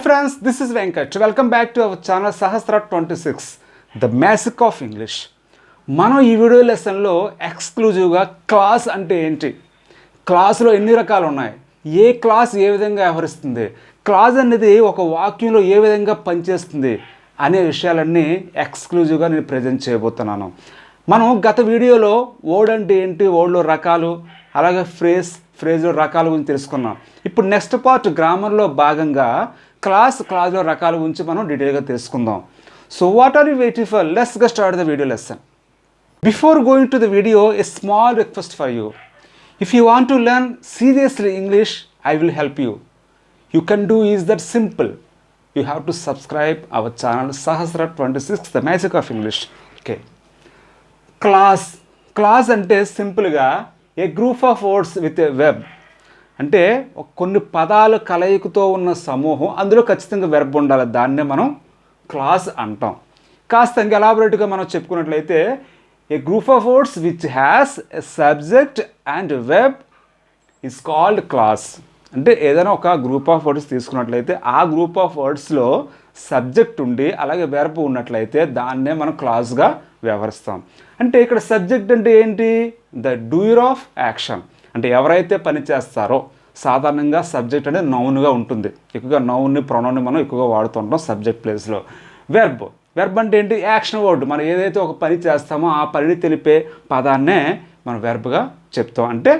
friends, this is Venkat. Welcome back to our channel Sahasra 26, The Magic of English. మనం ఈ video లెసన్లో ఎక్స్క్లూజివ్గా class అంటే ఏంటి, క్లాస్లో ఎన్ని రకాలు ఉన్నాయి, ఏ క్లాస్ ఏ విధంగా వ్యవహరిస్తుంది, క్లాస్ అనేది ఒక వాక్యంలో ఏ విధంగా పనిచేస్తుంది అనే విషయాలన్నీ ఎక్స్క్లూజివ్గా నేను ప్రజెంట్ చేయబోతున్నాను. మనం గత వీడియోలో వర్డ్ అంటే ఏంటి, వర్డ్లో రకాలు, అలాగే ఫ్రేజ్లో రకాల గురించి తెలుసుకున్నాం. ఇప్పుడు నెక్స్ట్ పార్ట్ గ్రామర్లో భాగంగా క్లాస్లో రకాల గురించి మనం డీటెయిల్గా తెలుసుకుందాం. So what are you waiting for? Let's get start the video lesson. Before going to the video, a small request for you. If you want to learn seriously English, I will help you. You can do is that simple. You have to subscribe our channel Sahasra 26, The Magic of English. Okay. Class అంటే సింపుల్గా a group of words with a verb. అంటే కొన్ని పదాల కలయికతో ఉన్న సమూహం, అందులో ఖచ్చితంగా వెర్బ్ ఉండాలి, దాన్నే మనం క్లాస్ అంటాం. కాస్త ఇంకా ఎలాబొరేట్గా మనం చెప్పుకున్నట్లయితే a group of words which has a subject and verb is called class. అంటే ఏదైనా ఒక గ్రూప్ ఆఫ్ వర్డ్స్ తీసుకున్నట్లయితే ఆ గ్రూప్ ఆఫ్ వర్డ్స్లో సబ్జెక్ట్ ఉండి అలాగే వెర్బ్ ఉన్నట్లయితే దాన్నే మనం క్లాస్గా వ్యవహరిస్తాం. అంటే ఇక్కడ సబ్జెక్ట్ అంటే ఏంటి? The doer of action. అంటే ఎవరైతే పని చేస్తారో, సాధారణంగా సబ్జెక్ట్ అనేది నౌన్గా ఉంటుంది. ఎక్కువగా నౌన్ని ప్రొనౌన్ని మనం ఎక్కువగా వాడుతుంటాం సబ్జెక్ట్ ప్లేస్లో. వెర్బ్ అంటే ఏంటి? Action word. మనం ఏదైతే ఒక పని చేస్తామో ఆ పనిని తెలిపే పదాన్నే మనం వెర్బ్గా చెప్తాం. అంటే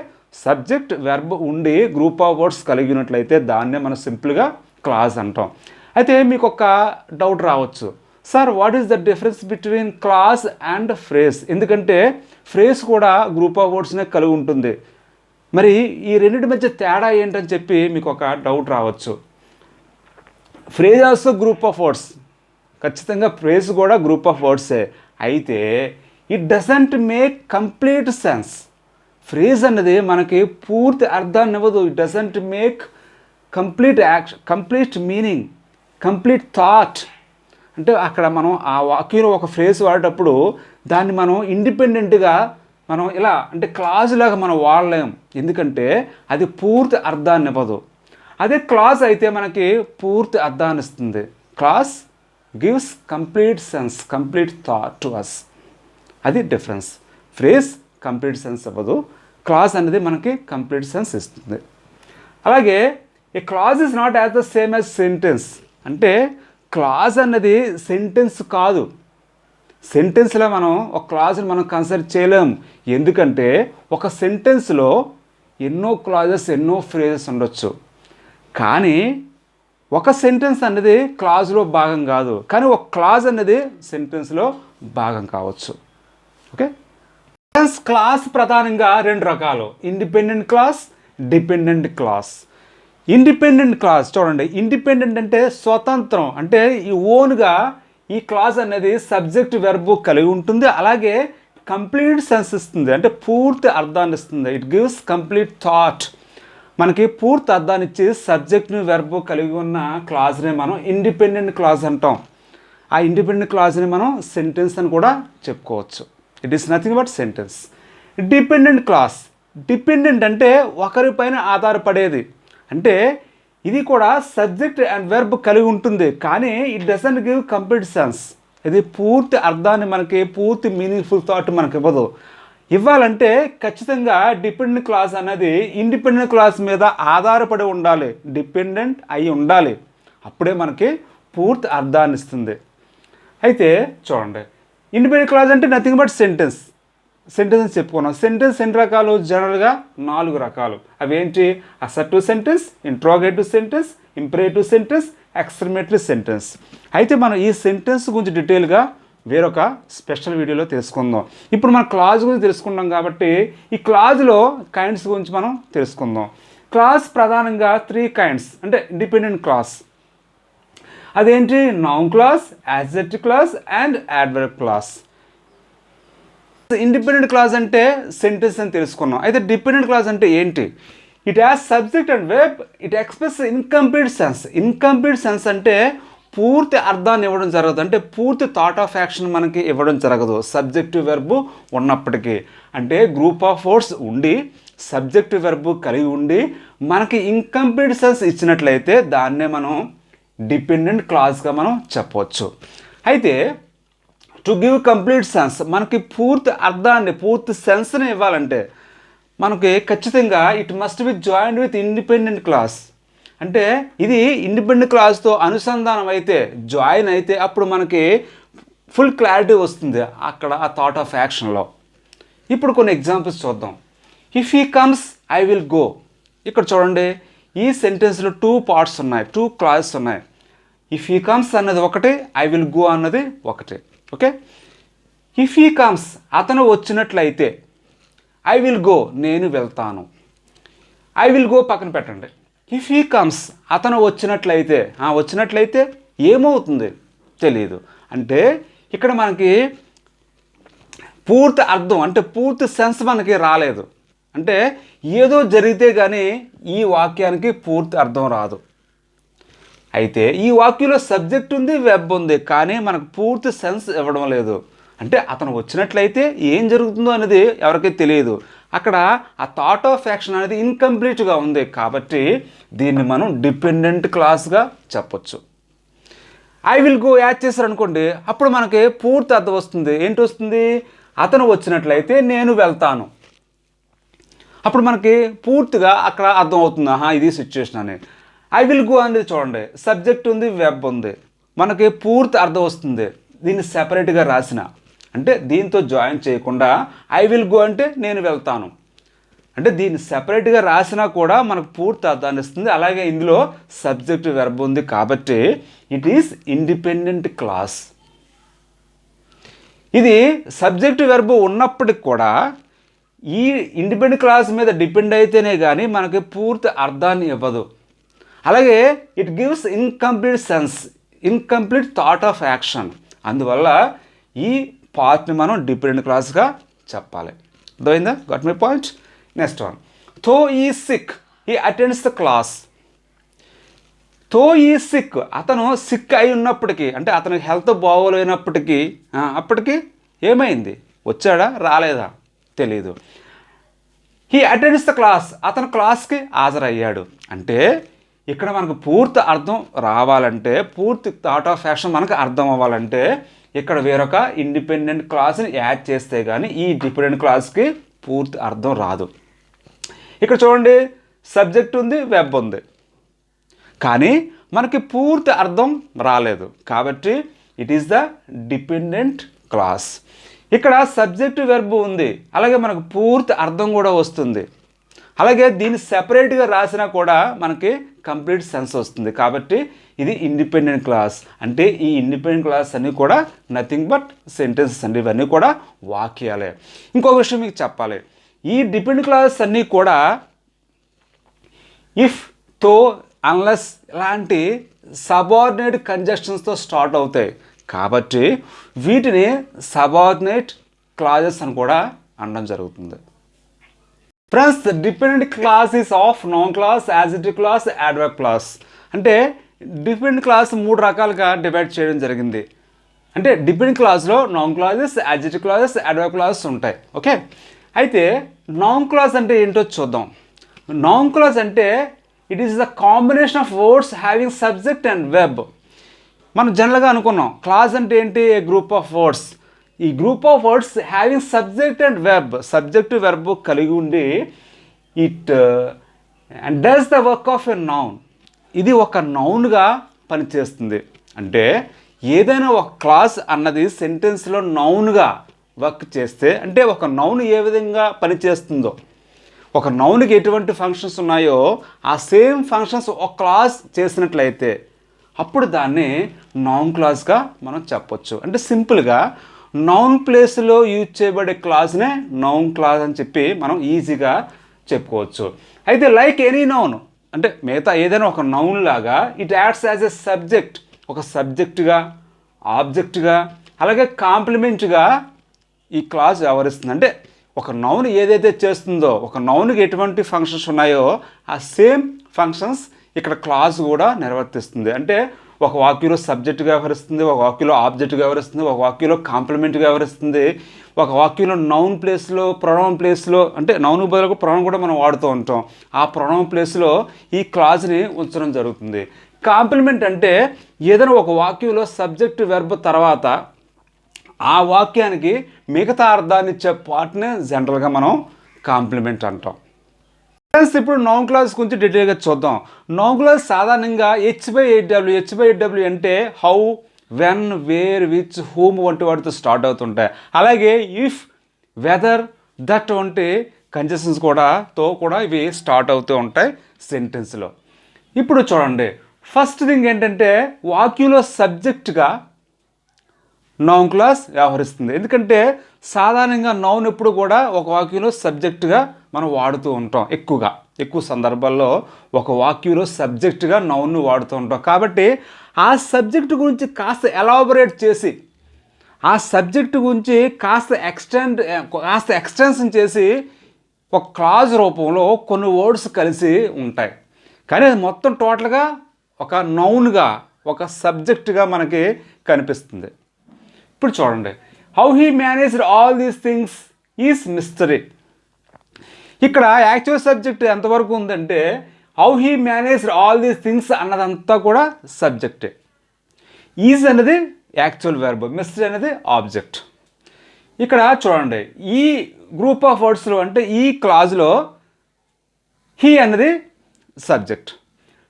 సబ్జెక్ట్ వెర్బ్ ఉండి గ్రూప్ ఆఫ్ వర్డ్స్ కలిగినట్లయితే దాన్నే మనం సింపుల్గా క్లాస్ అంటాం. అయితే మీకు ఒక డౌట్ రావచ్చు, sir what is the difference between class and phrase? ఎందుకంటే ఫ్రేజ్ కూడా గ్రూప్ ఆఫ్ వర్డ్స్నే కలిగి ఉంటుంది. మరి ఈ రెండింటి మధ్య తేడా ఏంటని చెప్పి మీకు ఒక డౌట్ రావచ్చు. Phrase also group of words, ఖచ్చితంగా ఫ్రేజ్ కూడా గ్రూప్ ఆఫ్ వర్డ్సే. అయితే it doesn't make complete sense. Phrase అన్నది మనకి పూర్తి అర్థాన్ని ఇవ్వదు. It doesn't make complete action, complete meaning, complete thought. అంటే అక్కడ మనం ఆ వాక్యంలో ఒక ఫ్రేజ్ వాడేటప్పుడు దాన్ని మనం ఇండిపెండెంట్గా మనం ఇలా అంటే క్లాజ్ లాగా మనం వాడలేం. ఎందుకంటే అది పూర్తి అర్థాన్ని ఇవ్వదు. అదే క్లాజ్ అయితే మనకి పూర్తి అర్థాన్ని ఇస్తుంది. Clause gives complete sense, complete thought to us. అది డిఫరెన్స్. ఫ్రేజ్ కంప్లీట్ సెన్స్ ఇవ్వదు, క్లాజ్ అనేది మనకి కంప్లీట్ సెన్స్ ఇస్తుంది. అలాగే a clause is not as the same as sentence. అంటే క్లాజ్ అన్నది సెంటెన్స్ కాదు. సెంటెన్స్లో మనం ఒక క్లాజ్ని మనం కన్సిడర్ చేయలేం. ఎందుకంటే ఒక సెంటెన్స్లో ఎన్నో క్లాజెస్, ఎన్నో ఫ్రేజెస్ ఉండొచ్చు. కానీ ఒక సెంటెన్స్ అనేది క్లాజ్లో భాగం కాదు, కానీ ఒక క్లాజ్ అనేది సెంటెన్స్లో భాగం కావచ్చు. ఓకే. క్లాస్ ప్రధానంగా రెండు రకాలు, independent class, dependent class. Independent class చూడండి, ఇండిపెండెంట్ అంటే స్వతంత్రం, అంటే ఈ ఓన్గా ఈ క్లాజ్ అనేది సబ్జెక్ట్ వెర్బ్ కలిగి ఉంటుంది, అలాగే కంప్లీట్ సెన్స్ ఇస్తుంది, అంటే పూర్తి అర్థాన్ని ఇస్తుంది. It gives complete thought. మనకి పూర్తి అర్థాన్ని ఇచ్చి సబ్జెక్ట్ని వెర్బ్ కలిగి ఉన్న క్లాజ్ని మనం ఇండిపెండెంట్ క్లాజ్ అంటాం. ఆ ఇండిపెండెంట్ క్లాజ్ని మనం సెంటెన్స్ అని కూడా చెప్పుకోవచ్చు. It is nothing but sentence. Dependent class. Dependent అంటే ఒకరిపైన ఆధారపడేది. అంటే ఇది కూడా సబ్జెక్ట్ అండ్ వెర్బ్ కలిగి ఉంటుంది, కానీ it doesn't give complete sense. ఇది పూర్తి అర్థాన్ని మనకి, పూర్తి మీనింగ్ఫుల్ థాట్ మనకి ఇవ్వదు. ఇవ్వాలంటే ఖచ్చితంగా డిపెండెంట్ క్లాస్ అనేది ఇండిపెండెంట్ క్లాస్ మీద ఆధారపడి ఉండాలి, డిపెండెంట్ అయి ఉండాలి. అప్పుడే మనకి పూర్తి అర్థాన్ని ఇస్తుంది. అయితే చూడండి, ఇండిపెండెంట్ క్లాస్ అంటే నథింగ్ బట్ సెంటెన్స్. సెంటెన్స్ చెప్పుకున్నాం. సెంటెన్స్ ఎన్ని రకాలు? జనరల్గా 4 రకాలు. అవేంటి? Assertive sentence, interrogative sentence, imperative sentence, exclamatory sentence. అయితే మనం ఈ సెంటెన్స్ గురించి డీటెయిల్గా వేరొక స్పెషల్ వీడియోలో తెలుసుకుందాం. ఇప్పుడు మనం క్లాజ్ గురించి తెలుసుకున్నాం కాబట్టి ఈ క్లాజ్లో కైండ్స్ గురించి మనం తెలుసుకుందాం. క్లాస్ ప్రధానంగా 3 కైండ్స్. అంటే ఇండిపెండెంట్ క్లాస్ అదేంటి? Noun clause, adjective class and adverb class. Independent class అంటే సెంటెన్స్ అని తెలుసుకున్నాం. అయితే డిపెండెంట్ క్లాస్ అంటే ఏంటి? It has subject and verb, it express incomplete sense. Incomplete sense అంటే పూర్తి అర్థాన్ని ఇవ్వడం జరగదు, అంటే పూర్తి థాట్ ఆఫ్ యాక్షన్ మనకి ఇవ్వడం జరగదు సబ్జెక్టివ్ వెర్బ్ ఉన్నప్పటికీ. అంటే గ్రూప్ ఆఫ్ వర్డ్స్ ఉండి సబ్జెక్టివ్ వెర్బ్ కలిగి ఉండి మనకి ఇన్కంప్లీట్ సెన్స్ ఇచ్చినట్లయితే దాన్నే మనం డిపెండెంట్ క్లాజ్గా మనం చెప్పవచ్చు. అయితే టు గివ్ కంప్లీట్ సెన్స్, మనకి పూర్తి అర్థాన్ని పూర్తి సెన్స్ని ఇవ్వాలంటే మనకి ఖచ్చితంగా it must be joined with independent class. అంటే ఇది ఇండిపెండెంట్ క్లాస్తో అనుసంధానం అయితే జాయిన్ అయితే అప్పుడు మనకి ఫుల్ క్లారిటీ వస్తుంది అక్కడ ఆ థాట్ ఆఫ్ యాక్షన్లో. ఇప్పుడు కొన్ని ఎగ్జాంపుల్స్ చూద్దాం. If he comes I will go. ఇక్కడ చూడండి, ఈ సెంటెన్స్లో 2 పార్ట్స్ ఉన్నాయి, 2 క్లాసెస్ ఉన్నాయి. ఇఫ్ హీ కమ్స్ అన్నది ఒకటి, ఐ విల్ గో అన్నది ఒకటి. ఓకే, ఇఫ్ హీ కమ్స్ అతను వచ్చినట్లయితే, ఐ విల్ గో నేను వెళ్తాను. ఐ విల్ గో పక్కన పెట్టండి. ఇఫ్ హీ కమ్స్ అతను వచ్చినట్లయితే, వచ్చినట్లయితే ఏమవుతుంది తెలియదు. అంటే ఇక్కడ మనకి పూర్తి అర్థం అంటే పూర్తి సెన్స్ మనకి రాలేదు. అంటే ఏదో జరిగితే కానీ ఈ వాక్యానికి పూర్తి అర్థం రాదు. అయితే ఈ వాక్యంలో సబ్జెక్ట్ ఉంది, వెబ్ ఉంది, కానీ మనకు పూర్తి సెన్స్ ఇవ్వడం లేదు. అంటే అతను వచ్చినట్లయితే ఏం జరుగుతుందో అనేది ఎవరికీ తెలియదు. అక్కడ ఆ థాట్ ఆఫ్ యాక్షన్ అనేది ఇన్కంప్లీట్గా ఉంది. కాబట్టి దీన్ని మనం డిపెండెంట్ క్లాస్గా చెప్పొచ్చు. ఐ విల్ గో యాడ్ చేశారనుకోండి, అప్పుడు మనకి పూర్తి అర్థం వస్తుంది. ఏంటి వస్తుంది? అతను వచ్చినట్లయితే నేను వెళ్తాను. అప్పుడు మనకి పూర్తిగా అక్కడ అర్థం అవుతుంది, ఇది సిచ్యువేషన్ అని. ఐ విల్ గో అనేది చూడండి, సబ్జెక్ట్ ఉంది, వెబ్ ఉంది, మనకి పూర్తి అర్థం వస్తుంది. దీన్ని సెపరేట్గా రాసిన అంటే దీంతో జాయిన్ చేయకుండా ఐ విల్ గో అంటే నేను వెళ్తాను అంటే దీన్ని సెపరేట్గా రాసినా కూడా మనకు పూర్తి అర్థాన్ని ఇస్తుంది. అలాగే ఇందులో సబ్జెక్ట్ వెర్బ్ ఉంది కాబట్టి ఇట్ ఈస్ ఇండిపెండెంట్ క్లాస్. ఇది సబ్జెక్ట్ వెర్బ్ ఉన్నప్పటికి కూడా ఈ ఇండిపెండెంట్ క్లాస్ మీద డిపెండ్ అయితేనే కానీ మనకి పూర్తి అర్థాన్ని ఇవ్వదు. అలాగే it gives incomplete sense, incomplete thought of action. అందువల్ల ఈ పార్ట్ని మనం డిపెండెంట్ క్లాస్గా చెప్పాలి. అర్థమైందా? Got my point. Next one, though ఈ సిక్ ఈ అటెండ్స్ ద క్లాస్. థో ఈ సిక్, అతను సిక్ అయి ఉన్నప్పటికీ అంటే అతనికి హెల్త్ బాగోలేనప్పటికీ అప్పటికి ఏమైంది? వచ్చాడా రాలేదా తెలియదు. హీ అటెండ్స్ ద క్లాస్, అతను క్లాస్కి హాజరయ్యాడు. అంటే ఇక్కడ మనకు పూర్తి అర్థం రావాలంటే, పూర్తి థాట్ ఆఫ్ యాక్షన్ మనకు అర్థం అవ్వాలంటే ఇక్కడ వేరొక ఇండిపెండెంట్ క్లాస్ని యాడ్ చేస్తే కానీ ఈ డిపెండెంట్ క్లాస్కి పూర్తి అర్థం రాదు. ఇక్కడ చూడండి, సబ్జెక్ట్ ఉంది, వెబ్ ఉంది, కానీ మనకి పూర్తి అర్థం రాలేదు. కాబట్టి it is the dependent class. ఇక్కడ సబ్జెక్ట్ వెర్బ్ ఉంది, అలాగే మనకు పూర్తి అర్థం కూడా వస్తుంది. అలాగే దీన్ని సెపరేట్గా రాసినా కూడా మనకి కంప్లీట్ సెన్స్ వస్తుంది. కాబట్టి ఇది ఇండిపెండెంట్ క్లాస్. అంటే ఈ ఇండిపెండెంట్ క్లాస్ అన్నీ కూడా నథింగ్ బట్ సెంటెన్సెస్ అండి, ఇవన్నీ కూడా వాక్యాలే. ఇంకొక విషయం మీకు చెప్పాలి, ఈ డిపెండెంట్ క్లాస్ అన్నీ కూడా ఇఫ్, తో, అన్లెస్ ఇలాంటి సబార్డినేట్ కంజక్షన్స్తో స్టార్ట్ అవుతాయి. కాబట్టి వీటిని సబార్డినేట్ క్లాజెస్ అని కూడా అనడం జరుగుతుంది. Friends, the dependent class is of noun clause, adjective class, adverb class. అంటే డిపెండెంట్ క్లాస్ 3 రకాలుగా డివైడ్ చేయడం జరిగింది. అంటే డిపెండెంట్ క్లాస్లో noun clauses, adjective clauses, adverb class ఉంటాయి. ఓకే, అయితే నౌన్ క్లాస్ అంటే ఏంటో చూద్దాం. నౌన్ క్లాస్ అంటే it is the combination of words having subject and web. మనం జనరల్గా అనుకున్నాం క్లాస్ అంటే ఏంటి? ఏ గ్రూప్ ఆఫ్ వర్డ్స్. ఈ group of words having subject and web, subject verb కలిగి ఉండి it and does the work of a noun. ఇది ఒక నౌన్గా పనిచేస్తుంది. అంటే ఏదైనా ఒక క్లాస్ అన్నది సెంటెన్స్లో నౌన్గా వర్క్ చేస్తే, అంటే ఒక నౌన్ ఏ విధంగా పనిచేస్తుందో, ఒక నౌన్కి ఎటువంటి ఫంక్షన్స్ ఉన్నాయో ఆ సేమ్ ఫంక్షన్స్ ఒక క్లాస్ చేసినట్లయితే అప్పుడు దాన్ని నౌన్ క్లాస్గా మనం చెప్పొచ్చు. అంటే సింపుల్గా నౌన్ ప్లేస్లో యూజ్ చేయబడే క్లాస్నే నౌన్ క్లాస్ అని చెప్పి మనం ఈజీగా చెప్పుకోవచ్చు. అయితే లైక్ ఎనీ నౌన్ అంటే మిగతా ఏదైనా ఒక నౌన్ లాగా it adds as a subject, ఒక సబ్జెక్టుగా, ఆబ్జెక్టుగా, అలాగే కాంప్లిమెంట్గా ఈ క్లాస్ వ్యవహరిస్తుంది. అంటే ఒక నౌన్ ఏదైతే చేస్తుందో, ఒక నౌన్కి ఎటువంటి ఫంక్షన్స్ ఉన్నాయో ఆ సేమ్ ఫంక్షన్స్ ఇక్కడ క్లాస్ కూడా నిర్వర్తిస్తుంది. అంటే ఒక వాక్యంలో సబ్జెక్టుగా వ్యవహరిస్తుంది, ఒక వాక్యంలో ఆబ్జెక్ట్గా వ్యవహరిస్తుంది, ఒక వాక్యంలో కాంప్లిమెంట్గా వ్యవహరిస్తుంది, ఒక వాక్యంలో నౌన్ ప్లేస్లో, ప్రొనౌన్ ప్లేస్లో, అంటే నౌన్ బదులుగా ప్రొనౌన్ కూడా మనం వాడుతూ ఉంటాం, ఆ ప్రొనౌన్ ప్లేస్లో ఈ క్లాజ్ని ఉంచడం జరుగుతుంది. కాంప్లిమెంట్ అంటే ఏదైనా ఒక వాక్యంలో సబ్జెక్ట్ వెర్బ్ తర్వాత ఆ వాక్యానికి మిగతా అర్థాన్ని ఇచ్చే పార్ట్నే జనరల్గా మనం కాంప్లిమెంట్ అంటాం. ఫ్రెండ్స్, ఇప్పుడు నౌన్ క్లాస్ గురించి డీటెయిల్గా చూద్దాం. నౌన్ క్లాస్ సాధారణంగా హెచ్ బై ఎయిట్ డబ్ల్యూ అంటే how, when, where, which, whom వంటి వాటితో స్టార్ట్ అవుతుంటాయి. అలాగే ఇఫ్, వెదర్, దట్ వంటి కంజెషన్స్ కూడా ఇవి స్టార్ట్ అవుతూ ఉంటాయి సెంటెన్స్లో. ఇప్పుడు చూడండి, ఫస్ట్ థింగ్ ఏంటంటే వాక్యంలో సబ్జెక్ట్గా నౌన్ క్లాస్ వ్యవహరిస్తుంది. ఎందుకంటే సాధారణంగా నౌన్ ఎప్పుడు కూడా ఒక వాక్యంలో సబ్జెక్టుగా మనం వాడుతూ ఉంటాం. ఎక్కువ సందర్భాల్లో ఒక వాక్యంలో సబ్జెక్టుగా నౌన్ను వాడుతూ ఉంటాం. కాబట్టి ఆ సబ్జెక్టు గురించి కాస్త ఎలాబొరేట్ చేసి ఆ సబ్జెక్టు గురించి కాస్త ఎక్స్టెన్షన్ చేసి ఒక క్లాజ్ రూపంలో కొన్ని వర్డ్స్ కలిసి ఉంటాయి. కానీ అది మొత్తం టోటల్గా ఒక నౌన్గా, ఒక సబ్జెక్టుగా మనకి కనిపిస్తుంది. ఇప్పుడు చూడండి, how he managed all these things is mystery. ఇక్కడ యాక్చువల్ సబ్జెక్ట్ ఎంతవరకు ఉందంటే how he managed all these things అన్నదంతా కూడా సబ్జెక్టే. ఈజ్ అనేది యాక్చువల్ వెర్బ్, మిస్టరీ అనేది ఆబ్జెక్ట్. ఇక్కడ చూడండి, ఈ గ్రూప్ ఆఫ్ వర్డ్స్లో అంటే ఈ క్లాజ్లో హీ అనేది సబ్జెక్ట్,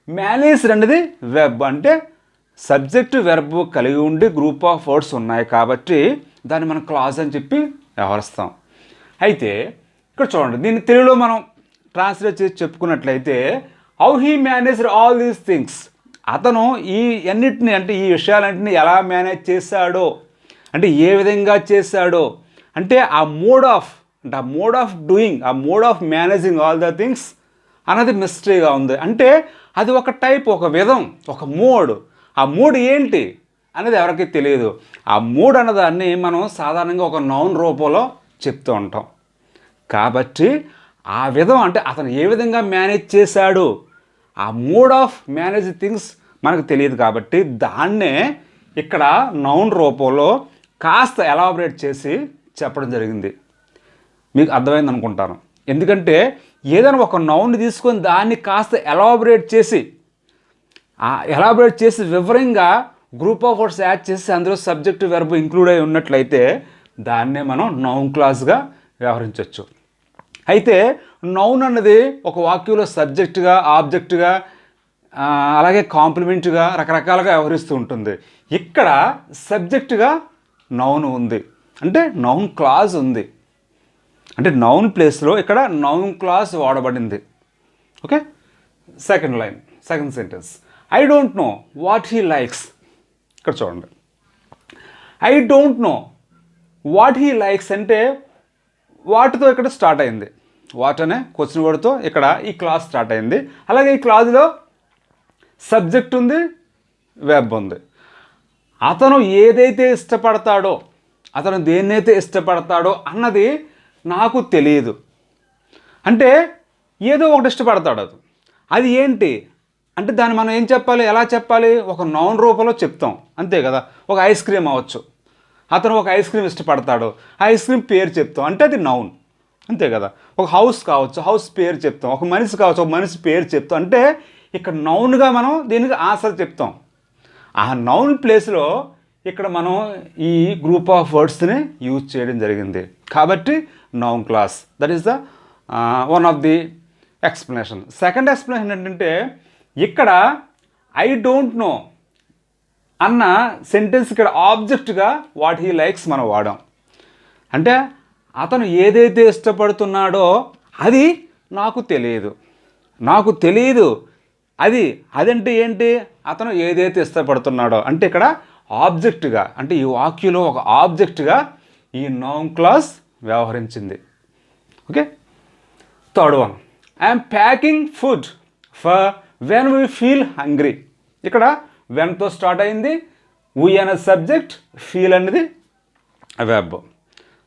మేనేజ్డ్ అనేది వెర్బ్. అంటే సబ్జెక్టు వెర్బ్ కలిగి ఉండి గ్రూప్ ఆఫ్ వర్డ్స్ ఉన్నాయి కాబట్టి దాన్ని మనం క్లాజ్ అని చెప్పి వ్యవహరిస్తాం. అయితే ఇక్కడ చూడండి, దీన్ని తెలుగులో మనం ట్రాన్స్లేట్ చేసి చెప్పుకున్నట్లయితే how he managed all these things, అతను ఈ అన్నిటిని అంటే ఈ విషయాలన్నింటినీ ఎలా మేనేజ్ చేశాడో, అంటే ఏ విధంగా చేశాడో, అంటే ఆ మోడ్ ఆఫ్ డూయింగ్, ఆ mode of managing all the things అన్నది మిస్టరీగా ఉంది. అంటే అది ఒక టైప్, ఒక విధం, ఒక మోడ్. ఆ మూడ్ ఏంటి అనేది ఎవరికి తెలియదు. ఆ మూడ్ అన్నదాన్ని మనం సాధారణంగా ఒక నౌన్ రూపంలో చెప్తూ ఉంటాం. కాబట్టి ఆ విధం అంటే అతను ఏ విధంగా మేనేజ్ చేశాడు, ఆ మూడ్ ఆఫ్ మేనేజ్ థింగ్స్ మనకు తెలియదు. కాబట్టి దాన్నే ఇక్కడ నౌన్ రూపంలో కాస్త ఎలాబొరేట్ చేసి చెప్పడం జరిగింది. మీకు అర్థమైంది అనుకుంటాను. ఎందుకంటే ఏదైనా ఒక నౌన్ని తీసుకొని దాన్ని కాస్త ఎలాబొరేట్ చేసి వివరంగా గ్రూప్ ఆఫ్ వర్డ్స్ యాడ్ చేసి అందులో సబ్జెక్ట్ వెర్బ్ ఇంక్లూడ్ అయి ఉన్నట్లయితే దాన్నే మనం నౌన్ క్లాజ్గా వ్యవహరించవచ్చు. అయితే నౌన్ అన్నది ఒక వాక్యంలో సబ్జెక్టుగా, ఆబ్జెక్టుగా, అలాగే కాంప్లిమెంట్గా రకరకాలుగా వ్యవహరిస్తూ ఉంటుంది. ఇక్కడ సబ్జెక్టుగా నౌన్ ఉంది, అంటే నౌన్ క్లాజ్ ఉంది. అంటే నౌన్ ప్లేస్లో ఇక్కడ నౌన్ క్లాజ్ వాడబడింది. Okay, second sentence, I don't know what he likes. ఇక్కడ చూడండి, I don't know what he likes అంటే వాటితో ఇక్కడ స్టార్ట్ అయింది. వాట్ అనే క్వశ్చన్ వర్డ్తో ఇక్కడ ఈ క్లాస్ స్టార్ట్ అయింది. అలాగే ఈ క్లాజ్లో సబ్జెక్ట్ ఉంది, వెర్బ్ ఉంది. అతను ఏదైతే ఇష్టపడతాడో, అతను దేన్నైతే ఇష్టపడతాడో అన్నది నాకు తెలియదు. అంటే ఏదో ఒకటి ఇష్టపడతాడు, అది ఏంటి అంటే దాన్ని మనం ఏం చెప్పాలి, ఎలా చెప్పాలి, ఒక నౌన్ రూపంలో చెప్తాం అంతే కదా. ఒక ఐస్ క్రీమ్ అవ్వచ్చు, అతను ఒక ఐస్ క్రీమ్ ఇష్టపడతాడు, ఐస్ క్రీమ్ పేరు చెప్తాం అంటే అది నౌన్ అంతే కదా. ఒక హౌస్ కావచ్చు, హౌస్ పేరు చెప్తాం. ఒక మనిషి కావచ్చు, ఒక మనిషి పేరు చెప్తాం. అంటే ఇక్కడ నౌన్గా మనం దీనికి ఆన్సర్ చెప్తాం. ఆ నౌన్ ప్లేస్లో ఇక్కడ మనం ఈ గ్రూప్ ఆఫ్ వర్డ్స్ని యూజ్ చేయడం జరిగింది. కాబట్టి noun clause, that is the one of the explanation. Second explanation ఏంటంటే ఇక్కడ ఐ డోంట్ నో అన్న సెంటెన్స్ ఇక్కడ ఆబ్జెక్ట్గా వాట్ హీ లైక్స్ మనం వాడాం. అంటే అతను ఏదైతే ఇష్టపడుతున్నాడో అది నాకు తెలియదు. అదంటే ఏంటి, అతను ఏదైతే ఇష్టపడుతున్నాడో అంటే ఇక్కడ ఆబ్జెక్ట్గా, అంటే ఈ వాక్యంలో ఒక ఆబ్జెక్ట్గా ఈ నౌన్ క్లాస్ వ్యవహరించింది. Okay, third one, I'm packing food for when we feel hungry. ఇక్కడ వెన్తో స్టార్ట్ అయింది, వీ అనేది సబ్జెక్ట్, ఫీల్ అనేది verb.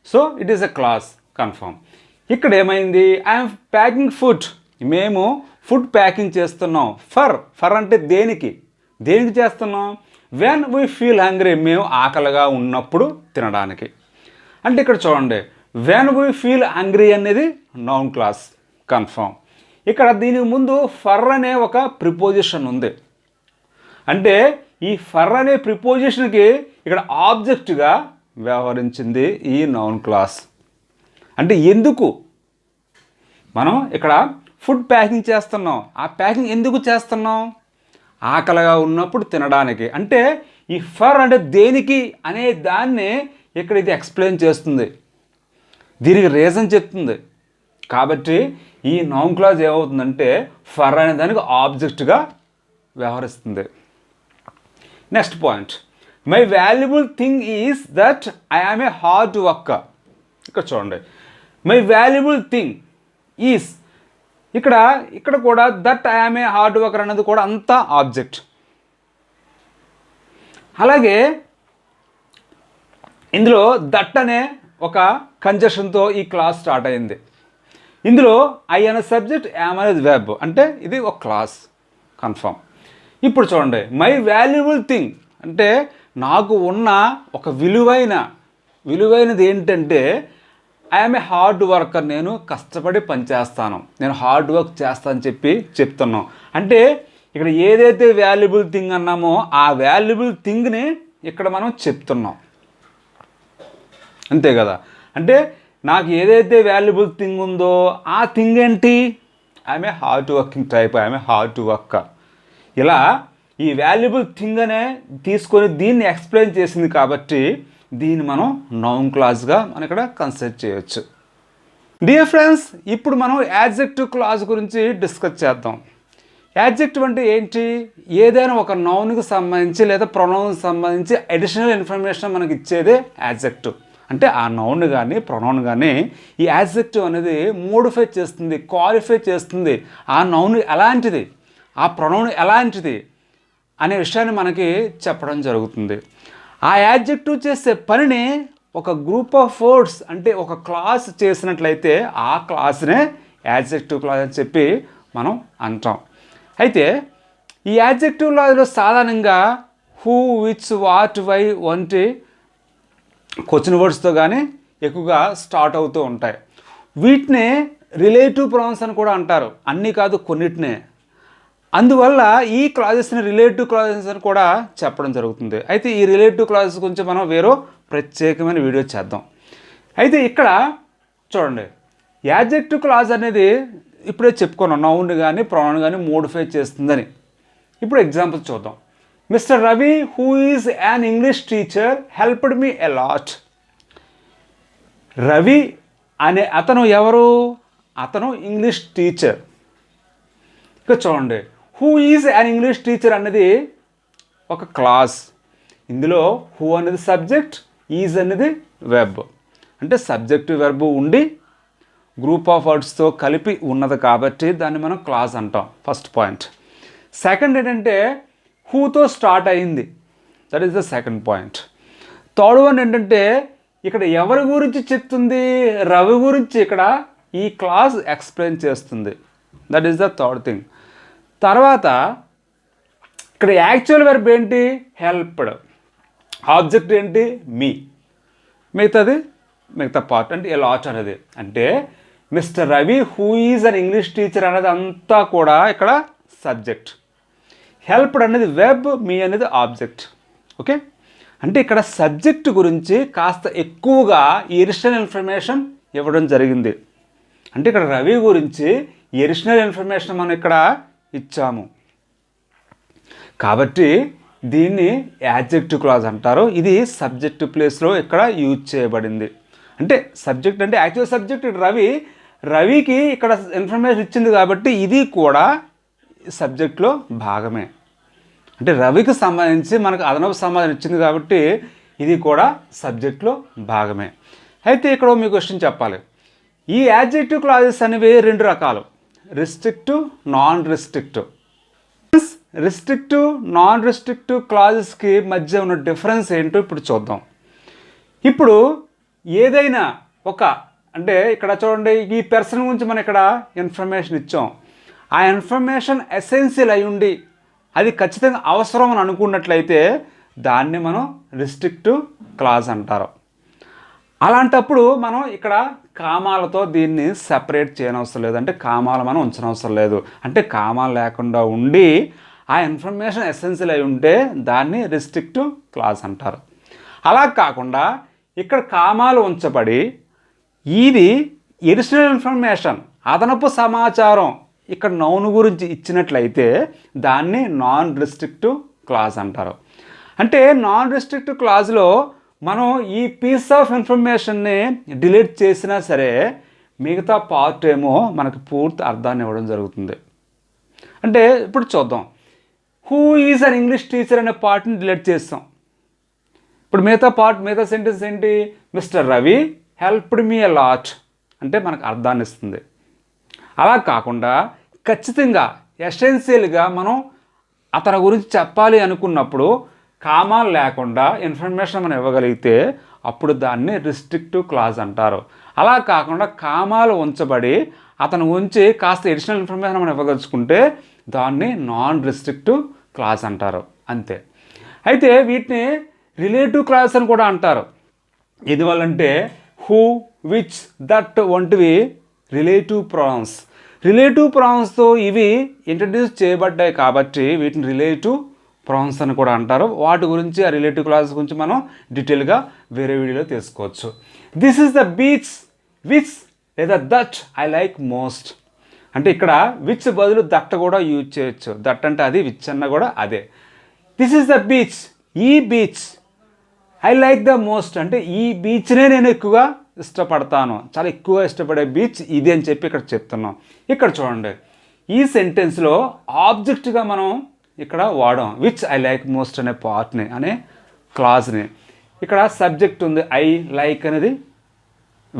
So it is a clause confirm. ఇక్కడ ఏమైంది, ఐఎమ్ ప్యాకింగ్ ఫుడ్, మేము ఫుడ్ ప్యాకింగ్ చేస్తున్నాం. ఫర్ అంటే దేనికి చేస్తున్నాం, వెన్ వీ ఫీల్ హంగ్రీ, మేము ఆకలిగా ఉన్నప్పుడు తినడానికి. అంటే ఇక్కడ చూడండి, వెన్ వీ ఫీల్ హంగ్రీ అనేది నౌన్ క్లాస్ కన్ఫర్మ్. ఇక్కడ దీనికి ముందు ఫర్ అనే ఒక ప్రిపోజిషన్ ఉంది. అంటే ఈ ఫర్ అనే ప్రిపోజిషన్కి ఇక్కడ ఆబ్జెక్ట్గా వ్యవహరించింది ఈ నౌన్ క్లాస్. అంటే ఎందుకు మనం ఇక్కడ ఫుడ్ ప్యాకింగ్ చేస్తున్నాం, ఆ ప్యాకింగ్ ఎందుకు చేస్తున్నాం? ఆకలిగా ఉన్నప్పుడు తినడానికి. అంటే ఈ ఫర్ అంటే దేనికి అనే దాన్ని ఇక్కడ ఇది ఎక్స్ప్లెయిన్ చేస్తుంది, దీనికి రీజన్ చెప్తుంది. కాబట్టి ఈ నౌన్ క్లాజ్ ఏమవుతుందంటే ఫర్ అనే దానికి ఆబ్జెక్ట్గా వ్యవహరిస్తుంది. Next point, my valuable thing is that I am a hard worker. ఇక్కడ చూడండి, మై వాల్యుబుల్ థింగ్ ఈజ్, ఇక్కడ కూడా that I am a hard worker అన్నది కూడా అంతా ఆబ్జెక్ట్. అలాగే ఇందులో దట్ అనే ఒక కంజక్షన్తో ఈ క్లాస్ స్టార్ట్ అయింది. ఇందులో ఐ అనే సబ్జెక్ట్, యామ్ అనేది వెబ్, అంటే ఇది ఒక క్లాస్ కన్ఫర్మ్. ఇప్పుడు చూడండి, మై వాల్యుబుల్ థింగ్ అంటే నాకు ఉన్న ఒక విలువైనది ఏంటంటే ఐఎమ్ ఏ హార్డ్ వర్కర్, నేను కష్టపడి పనిచేస్తాను, నేను హార్డ్ వర్క్ చేస్తానని చెప్తున్నాం. అంటే ఇక్కడ ఏదైతే వాల్యుబుల్ థింగ్ అన్నామో ఆ వాల్యుబుల్ థింగ్ని ఇక్కడ మనం చెప్తున్నాం, అంతే కదా. అంటే నాకు ఏదైతే వాల్యుబుల్ థింగ్ ఉందో ఆ థింగ్ ఏంటి? I'm a hard working type, I'm a hard worker. ఇలా ఈ వాల్యుబుల్ థింగ్ అనే తీసుకొని దీన్ని ఎక్స్ప్లెయిన్ చేసింది కాబట్టి దీన్ని మనం నౌన్ క్లాజ్గా మనం ఇక్కడ కన్సిడర్ చేయొచ్చు. డియర్ ఫ్రెండ్స్, ఇప్పుడు మనం యాడ్జెక్టివ్ క్లాజ్ గురించి డిస్కస్ చేద్దాం. యాడ్జెక్టివ్ అంటే ఏంటి? ఏదైనా ఒక నౌన్కి సంబంధించి లేదా ప్రొనౌన్కి సంబంధించి అడిషనల్ ఇన్ఫర్మేషన్ మనకి ఇచ్చేదే యాడ్జెక్టివ్. అంటే ఆ నౌన్ కానీ ప్రొనౌన్ కానీ ఈ యాడ్జెక్టివ్ అనేది మోడిఫై చేస్తుంది, క్వాలిఫై చేస్తుంది. ఆ నౌన్ ఎలాంటిది, ఆ ప్రొనౌన్ ఎలాంటిది అనే విషయాన్ని మనకి చెప్పడం జరుగుతుంది. ఆ యాడ్జెక్టివ్ చేసే పనిని ఒక గ్రూప్ ఆఫ్ వర్డ్స్ అంటే ఒక క్లాస్ చేసినట్లయితే ఆ క్లాస్నే యాడ్జెక్టివ్ క్లాస్ అని చెప్పి మనం అంటాం. అయితే ఈ యాడ్జెక్టివ్ క్లాస్లో సాధారణంగా హూ, విచ్, వాట్, వై వంటి క్వశ్చన్ వర్డ్స్తో కానీ ఎక్కువగా స్టార్ట్ అవుతూ ఉంటాయి. వీటిని రిలేటివ్ ప్రొనౌన్స్ అని కూడా అంటారు, అన్నీ కాదు కొన్నిటినే. అందువల్ల ఈ క్లాజెస్ని రిలేటివ్ క్లాజెస్ అని కూడా చెప్పడం జరుగుతుంది. అయితే ఈ రిలేటివ్ క్లాజెస్ గురించి మనం వేరే ప్రత్యేకమైన వీడియో చేద్దాం. అయితే ఇక్కడ చూడండి, యాడ్జెక్టివ్ క్లాజ్ అనేది ఇప్పుడే చెప్పుకున్నాం, నౌన్ కానీ ప్రొనౌన్ కానీ మోడిఫై చేస్తుందని. ఇప్పుడు ఎగ్జాంపుల్ చూద్దాం. Mister Ravi who is an English teacher helped me a lot. Ravi అనే అతను ఎవరు? అతను ఇంగ్లీష్ టీచర్. ఇక చూడండి, who is an English teacher అనేది ఒక క్లాస్. ఇందులో హూ అనేది సబ్జెక్ట్, ఈజ్ అనేది వెర్బ్. అంటే సబ్జెక్ట్ వెర్బ్ ఉండి గ్రూప్ ఆఫ్ వర్డ్స్తో కలిపి ఉన్నది కాబట్టి దాన్ని మనం క్లాస్ అంటాం. First point. సెకండ్ ఏంటంటే హూతో స్టార్ట్ అయింది, that is the second point. Third one ఏంటంటే ఇక్కడ ఎవరి గురించి చెప్తుంది? రవి గురించి ఇక్కడ ఈ క్లాస్ ఎక్స్ప్లెయిన్ చేస్తుంది, that is the third thing. తర్వాత ఇక్కడ యాక్చువల్ వెర్బ్ ఏంటి? హెల్ప్డ్. ఆబ్జెక్ట్ ఏంటి? మీ. మిగతా పార్ట్ అంటే ఏ లాట్ అనేది. అంటే mister Ravi who is an English teacher అనేది అంతా కూడా ఇక్కడ సబ్జెక్ట్, హెల్ప్డ్ అనేది వెబ్, మీ అనేది ఆబ్జెక్ట్. ఓకే, అంటే ఇక్కడ సబ్జెక్ట్ గురించి కాస్త ఎక్కువగా ఎడిషనల్ ఇన్ఫర్మేషన్ ఇవ్వడం జరిగింది. అంటే ఇక్కడ రవి గురించి ఎడిషనల్ ఇన్ఫర్మేషన్ మనం ఇక్కడ ఇచ్చాము కాబట్టి దీన్ని యాడ్జెక్టివ్ క్లాజ్ అంటారు. ఇది సబ్జెక్ట్ ప్లేస్లో ఇక్కడ యూజ్ చేయబడింది. అంటే సబ్జెక్ట్ అంటే యాక్చువల్ సబ్జెక్ట్ రవికి ఇక్కడ ఇన్ఫర్మేషన్ ఇచ్చింది కాబట్టి ఇది కూడా సబ్జెక్ట్లో భాగమే. అంటే రవికి సంబంధించి మనకు అదనపు సమాధానం ఇచ్చింది కాబట్టి ఇది కూడా సబ్జెక్ట్లో భాగమే. అయితే ఇక్కడ మీకు క్వశ్చన్ చెప్పాలి. ఈ యాడ్జెక్టివ్ క్లాజెస్ అనేవి రెండు రకాలు, restrictive, non restrictive. Restrictive, non restrictive క్లాజెస్కి మధ్య ఉన్న డిఫరెన్స్ ఏంటో ఇప్పుడు చూద్దాం. ఇప్పుడు ఏదైనా అంటే ఇక్కడ చూడండి, ఈ పర్సన్ గురించి మనం ఇక్కడ ఇన్ఫర్మేషన్ ఇచ్చాం. ఆ ఇన్ఫర్మేషన్ ఎసెన్షియల్ అయి ఉండి అది ఖచ్చితంగా అవసరం అని అనుకున్నట్లయితే దాన్ని మనం రిస్ట్రిక్టివ్ క్లాజ్ అంటారు. అలాంటప్పుడు మనం ఇక్కడ కామాలతో దీన్ని సెపరేట్ చేయనవసరం లేదు, అంటే కామాలు మనం ఉంచనవసరం లేదు. అంటే కామాలు లేకుండా ఉండి ఆ ఇన్ఫర్మేషన్ ఎసెన్షియల్ అయి ఉంటే దాన్ని రిస్ట్రిక్టివ్ క్లాజ్ అంటారు. అలా కాకుండా ఇక్కడ కామాలు ఉంచబడి ఇది ఎడిషనల్ ఇన్ఫర్మేషన్ అదనపు సమాచారం ఇక్కడ నౌన్ గురించి ఇచ్చినట్లయితే దాన్ని నాన్ రిస్ట్రిక్టివ్ క్లాజ్ అంటారు. అంటే నాన్ రిస్ట్రిక్టివ్ క్లాజ్లో మనం ఈ పీస్ ఆఫ్ ఇన్ఫర్మేషన్ని డిలీట్ చేసినా సరే మిగతా పార్ట్ ఏమో మనకు పూర్తి అర్థాన్ని ఇవ్వడం జరుగుతుంది. అంటే ఇప్పుడు చూద్దాం, who is an English teacher అనే పార్ట్ని డిలీట్ చేస్తాం. ఇప్పుడు మిగతా సెంటెన్స్ ఏంటి? Mister Ravi helped me a lot అంటే మనకు అర్థాన్ని ఇస్తుంది. అలా కాకుండా ఖచ్చితంగా ఎసెన్షియల్గా మనం అతని గురించి చెప్పాలి అనుకున్నప్పుడు కామాలు లేకుండా ఇన్ఫర్మేషన్ మనం ఇవ్వగలిగితే అప్పుడు దాన్ని రిస్ట్రిక్టివ్ క్లాజ్ అంటారు. అలా కాకుండా కామాలు ఉంచబడి అతని గురించి కాస్త ఎడిషనల్ ఇన్ఫర్మేషన్ మనం ఇవ్వగలుచుకుంటే దాన్ని నాన్ రిస్ట్రిక్టివ్ క్లాజ్ అంటారు. అంతే. అయితే వీటిని రిలేటివ్ క్లాజ్ అని కూడా అంటారు. ఎందువల్లంటే హూ, విచ్, దట్ వంటివి రిలేటివ్ ప్రొనౌన్స్. రిలేటివ్ ప్రొనౌన్స్తో ఇవి ఇంట్రడ్యూస్ చేయబడ్డాయి కాబట్టి వీటిని రిలేటివ్ ప్రొనౌన్స్ అని కూడా అంటారు. వాటి గురించి ఆ రిలేటివ్ క్లాస్ గురించి మనం డీటెయిల్గా వేరే వీడియోలో తెలుసుకోవచ్చు. This is the beach which లేదా దట్ ఐ లైక్ మోస్ట్ అంటే ఇక్కడ విచ్ బదులు దట్ కూడా యూజ్ చేయొచ్చు. దట్ అంటే అది, విచ్ అన్న కూడా అదే. దిస్ ఈజ్ ద బీచ్, ఈ beach. I like the most అంటే ఈ బీచ్నే నేను ఎక్కువగా ఇష్టపడతాను, చాలా ఎక్కువగా ఇష్టపడే బీచ్ ఇది అని చెప్పి ఇక్కడ చెప్తున్నాం. ఇక్కడ చూడండి, ఈ సెంటెన్స్లో ఆబ్జెక్ట్గా మనం ఇక్కడ వాడాం విచ్ ఐ లైక్ మోస్ట్ అనే పార్ట్ని అనే క్లాజ్ని. ఇక్కడ సబ్జెక్ట్ ఉంది, ఐ లైక్ అనేది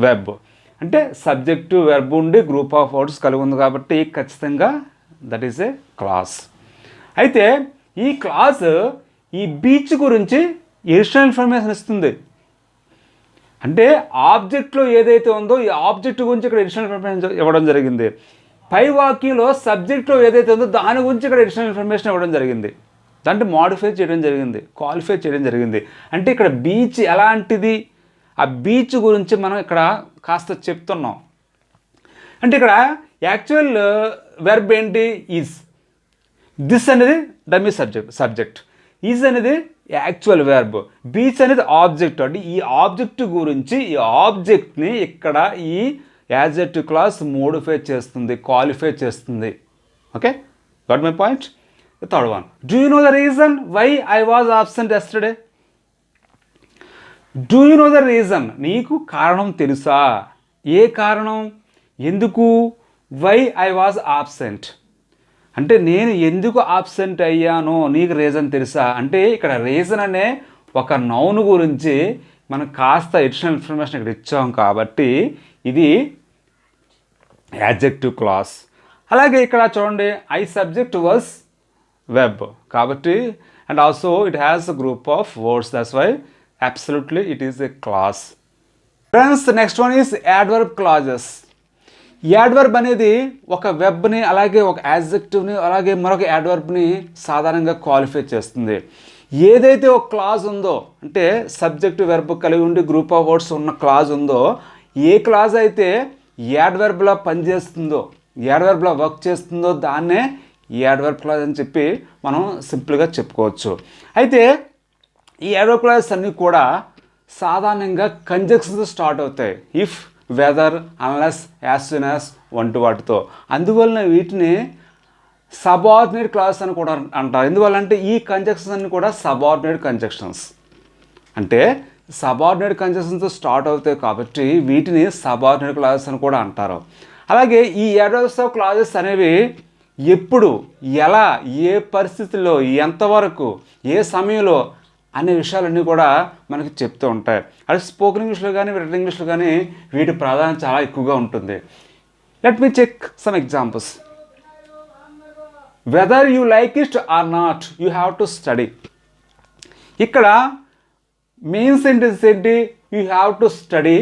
వెబ్ అంటే సబ్జెక్టు వెర్బ్ ఉండి గ్రూప్ ఆఫ్ వర్డ్స్ కలిగి ఉంది కాబట్టి ఖచ్చితంగా దట్ ఈస్ ఏ క్లాజ్. అయితే ఈ క్లాజ్ ఈ బీచ్ గురించి ఎడిషనల్ ఇన్ఫర్మేషన్ ఇస్తుంది. అంటే ఆబ్జెక్ట్లో ఏదైతే ఉందో ఈ ఆబ్జెక్ట్ గురించి ఇక్కడ ఎడిషనల్ ఇన్ఫర్మేషన్ ఇవ్వడం జరిగింది. పై వాక్యంలో సబ్జెక్ట్లో ఏదైతే ఉందో దాని గురించి ఇక్కడ ఎడిషనల్ ఇన్ఫర్మేషన్ ఇవ్వడం జరిగింది. దాంట్లో మాడిఫై చేయడం జరిగింది, క్వాలిఫై చేయడం జరిగింది. అంటే ఇక్కడ బీచ్ ఎలాంటిది, ఆ బీచ్ గురించి మనం ఇక్కడ కాస్త చెప్తున్నాం. అంటే ఇక్కడ యాక్చువల్ వెర్బ్ ఏంటి? ఈజ్. దిస్ అనేది డమ్మీ సబ్జెక్ట్. ఈజ్ అనేది యాక్చువల్ వెర్బ్. బీచ్ అనేది ఆబ్జెక్ట్. అంటే ఈ ఆబ్జెక్ట్ గురించి ఈ ఆబ్జెక్ట్ని ఇక్కడ ఈ యాడ్జెక్టివ్ క్లాస్ మోడిఫై చేస్తుంది, క్వాలిఫై చేస్తుంది. Okay, got my point. Third one, do you know the reason why I was absent yesterday? Do you know the reason, నీకు కారణం తెలుసా? ఏ కారణం? ఎందుకు? వై ఐ వాజ్ ఆబ్సెంట్ అంటే నేను ఎందుకు ఆబ్సెంట్ అయ్యానో నీకు రీజన్ తెలుసా? అంటే ఇక్కడ రీజన్ అనే ఒక నౌన్ గురించి మనం కాస్త ఎడిషనల్ ఇన్ఫర్మేషన్ ఇక్కడ ఇచ్చాం కాబట్టి ఇది యాడ్జెక్టివ్ క్లాస్. అలాగే ఇక్కడ చూడండి, ఐ సబ్జెక్ట్ వాజ్ వెబ్ కాబట్టి and also it has a group of words, that's why absolutely it is a clause. Friends, next one is adverb clauses. Adverb అనేది ఒక వెబ్ని అలాగే ఒక యాడ్జెక్టివ్ని అలాగే మరొక యాడ్వర్బ్ని సాధారణంగా క్వాలిఫై చేస్తుంది. ఏదైతే ఒక క్లాజ్ ఉందో అంటే సబ్జెక్ట్ వెర్బ్ కలిగి ఉండి గ్రూప్ ఆఫ్ వర్డ్స్ ఉన్న క్లాజ్ ఉందో, ఏ క్లాజ్ అయితే యాడ్వర్బ్లా పనిచేస్తుందో, యాడ్వర్బ్లా వర్క్ చేస్తుందో దాన్నే యాడ్వర్బ్ క్లాజ్ అని చెప్పి మనం సింపుల్గా చెప్పుకోవచ్చు. అయితే ఈ యాడ్వర్బ్ క్లాజెస్ అన్నీ కూడా సాధారణంగా కంజంక్షన్తో స్టార్ట్ అవుతాయి. If, whether, unless, as soon as వంటి వాటితో. అందువలన వీటిని సబార్డినేట్ క్లాజెస్ అని కూడా అంటారు. ఎందువల్లంటే ఈ కంజంక్షన్స్ అన్ని కూడా సబార్డినేట్ కంజంక్షన్స్. అంటే సబార్డినేట్ కంజంక్షన్స్తో స్టార్ట్ అవుతాయి కాబట్టి వీటిని సబార్డినేట్ క్లాజెస్ అని కూడా అంటారు. అలాగే ఈ యాడ్వర్బ్స్ ఆఫ్ క్లాజెస్ అనేవి ఎప్పుడు, ఎలా, ఏ పరిస్థితుల్లో, ఎంతవరకు, ఏ సమయంలో అనే విషయాలన్నీ కూడా మనకి చెప్తూ ఉంటాయి. అది స్పోకెన్ ఇంగ్లీష్లో కానీ రిటన్ ఇంగ్లీష్లో కానీ వీటి ప్రాధాన్యత చాలా ఎక్కువగా ఉంటుంది. Let me check some examples. Whether you like it or not you have to study. ఇక్కడ మెయిన్ సెంటెన్స్ ఏంటి? You have to study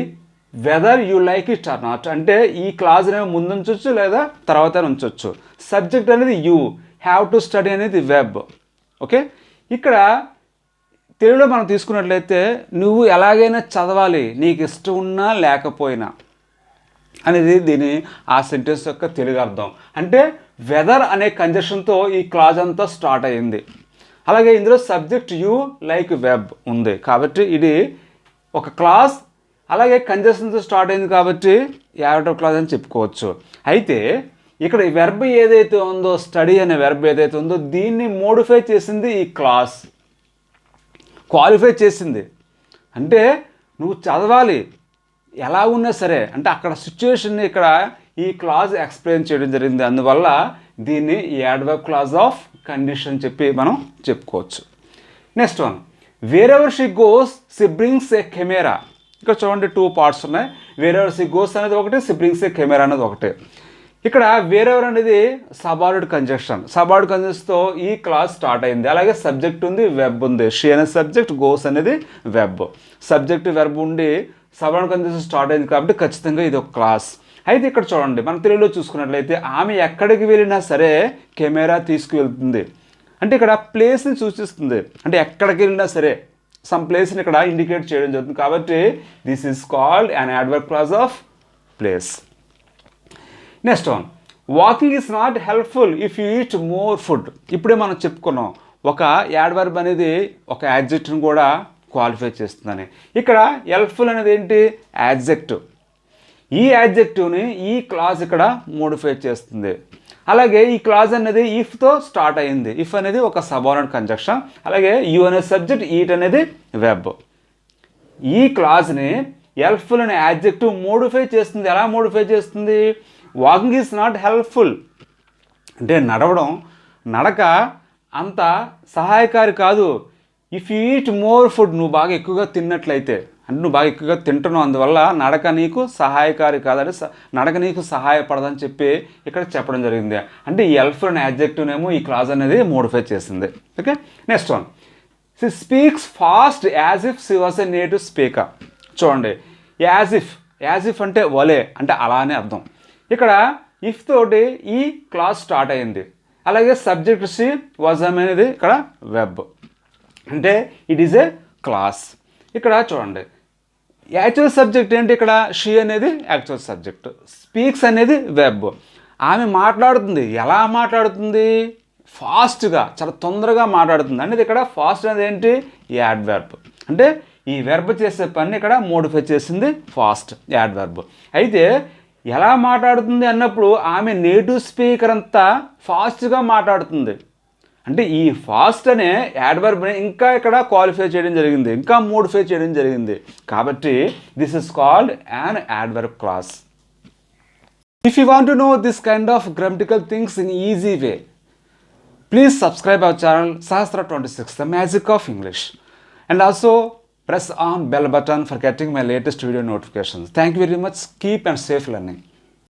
whether you like it or not. అంటే ఈ క్లాజ్ అనేవి ముందు ఉంచవచ్చు లేదా తర్వాత ఉంచవచ్చు. సబ్జెక్ట్ అనేది యూ, హ్యావ్ టు స్టడీ అనేది వెబ్. ఓకే, ఇక్కడ తెలుగులో మనం తీసుకున్నట్లయితే నువ్వు ఎలాగైనా చదవాలి, నీకు ఇష్టం ఉన్నా లేకపోయినా అనేది దీని ఆ సెంటెన్స్ యొక్క తెలుగు అర్థం. అంటే వెదర్ అనే కంజక్షన్తో ఈ క్లాజ్ అంతా స్టార్ట్ అయ్యింది. అలాగే ఇందులో సబ్జెక్ట్ యూ లైక్ వెబ్ ఉంది కాబట్టి ఇది ఒక క్లాజ్, అలాగే కంజక్షన్తో స్టార్ట్ అయింది కాబట్టి యాడర్ క్లాజ్ అని చెప్పుకోవచ్చు. అయితే ఇక్కడ ఈ వెర్బ్ ఏదైతే ఉందో, స్టడీ అనే వెర్బ్ ఏదైతే ఉందో దీన్ని మోడిఫై చేసింది ఈ క్లాజ్, క్వాలిఫై చేసింది. అంటే నువ్వు చదవాలి ఎలా ఉన్నా సరే, అంటే అక్కడ సిచ్యువేషన్ని ఇక్కడ ఈ క్లాజ్ ఎక్స్ప్లెయిన్ చేయడం జరిగింది. అందువల్ల దీన్ని యాడ్వర్బ్ క్లాజ్ ఆఫ్ కండిషన్ చెప్పి మనం చెప్పుకోవచ్చు. Next one, wear ever she goes she brings A camera. ఇక్కడ చూడండి 2 పార్ట్స్ ఉన్నాయి. వేర్ ఎవర్ షీ గోస్ అనేది ఒకటి, షీ బ్రింగ్స్ ఏ కెమెరా అనేది ఒకటి. ఇక్కడ వేర్ ఎవర్ అనేది సబార్డినేట్ కంజంక్షన్, సబార్డినేట్ కంజంక్షన్తో ఈ క్లాస్ స్టార్ట్ అయింది. అలాగే సబ్జెక్ట్ ఉంది, వెబ్ ఉంది. షీ అనేది సబ్జెక్ట్, గోస్ అనేది వెబ్. సబ్జెక్ట్ వెర్బ్ ఉండి సబార్డినేట్ కంజంక్షన్ స్టార్ట్ అయింది కాబట్టి ఖచ్చితంగా ఇది ఒక క్లాస్. అయితే ఇక్కడ చూడండి, మన తెలుగులో చూసుకున్నట్లయితే ఆమె ఎక్కడికి వెళ్ళినా సరే కెమెరా తీసుకువెళ్తుంది. అంటే ఇక్కడ ప్లేస్ని సూచిస్తుంది, అంటే ఎక్కడికి వెళ్ళినా సరే సమ్ ప్లేస్ని ఇక్కడ ఇండికేట్ చేయడం జరుగుతుంది. కాబట్టి this is called an adverb clause of place. Next one, walking is not helpful if you eat more food. ఇప్పుడే మనం చెప్పుకున్నాం ఒక యాడ్వర్బ్ అనేది ఒక యాడ్జెక్ట్ని కూడా క్వాలిఫై చేస్తుందని. ఇక్కడ హెల్ప్ఫుల్ అనేది ఏంటి? యాడ్జెక్టివ్. ఈ యాడ్జెక్టివ్ని ఈ క్లాజ్ ఇక్కడ మోడిఫై చేస్తుంది. అలాగే ఈ క్లాజ్ అనేది ఇఫ్తో స్టార్ట్ అయింది. ఇఫ్ అనేది ఒక సబార్డినేట్ కంజంక్షన్, అలాగే యూ అనే సబ్జెక్ట్, ఈట్ అనేది వెబ్. ఈ క్లాజ్ని హెల్ప్ఫుల్ అనే యాడ్జెక్టివ్ మోడిఫై చేస్తుంది. ఎలా మోడిఫై చేస్తుంది? వాకింగ్ ఈజ్ నాట్ హెల్ప్ఫుల్ అంటే నడక అంత సహాయకారి కాదు. If you eat more food, నువ్వు బాగా ఎక్కువగా తిన్నట్లయితే, అంటే నువ్వు బాగా ఎక్కువగా తింటున్నావు, అందువల్ల నడక నీకు సహాయకారి కాదని, నడక నీకు సహాయపడదని చెప్పి ఇక్కడ చెప్పడం జరిగింది. అంటే ఈ హెల్ప్ఫుల్ అనే యాడ్జెక్టివ్నేమో ఈ క్లాజ్ అనేది మోడిఫై చేసింది. Okay, next one, she speaks fast as if she was a native speaker. చూడండి, యాజ్ ఇఫ్ అంటే వలే, అంటే అలా అని అర్థం. ఇక్కడ ఇఫ్ తోటి ఈ క్లాజ్ స్టార్ట్ అయింది. అలాగే సబ్జెక్ట్ షీ, వాజ్ అనేది ఇక్కడ వెబ్, అంటే ఇట్ ఈజ్ ఏ క్లాస్. ఇక్కడ చూడండి, యాక్చువల్ సబ్జెక్ట్ ఏంటి? ఇక్కడ షీ అనేది యాక్చువల్ సబ్జెక్ట్, స్పీక్స్ అనేది వెబ్. ఆమె మాట్లాడుతుంది. ఎలా మాట్లాడుతుంది? ఫాస్ట్గా, చాలా తొందరగా మాట్లాడుతుంది. అనేది ఇక్కడ ఫాస్ట్ అనేది ఏంటి? యాడ్వర్బ్. అంటే ఈ వెర్బ్ చేసే పని ఇక్కడ మోడిఫై చేసింది ఫాస్ట్, యాడ్వర్బ్. అయితే ఎలా మాట్లాడుతుంది అన్నప్పుడు ఆమె నేటివ్ స్పీకర్ అంతా ఫాస్ట్గా మాట్లాడుతుంది. అంటే ఈ ఫాస్ట్ అనే యాడ్వర్బ్ని ఇంకా ఇక్కడ క్వాలిఫై చేయడం జరిగింది, ఇంకా మోడిఫై చేయడం జరిగింది. కాబట్టి this is called an adverb class. If you want to know this kind of grammatical things in easy way, please subscribe our channel Sahasra26, the magic of English. And also press on bell button for getting my latest video notifications. Thank you very much. Keep and safe learning.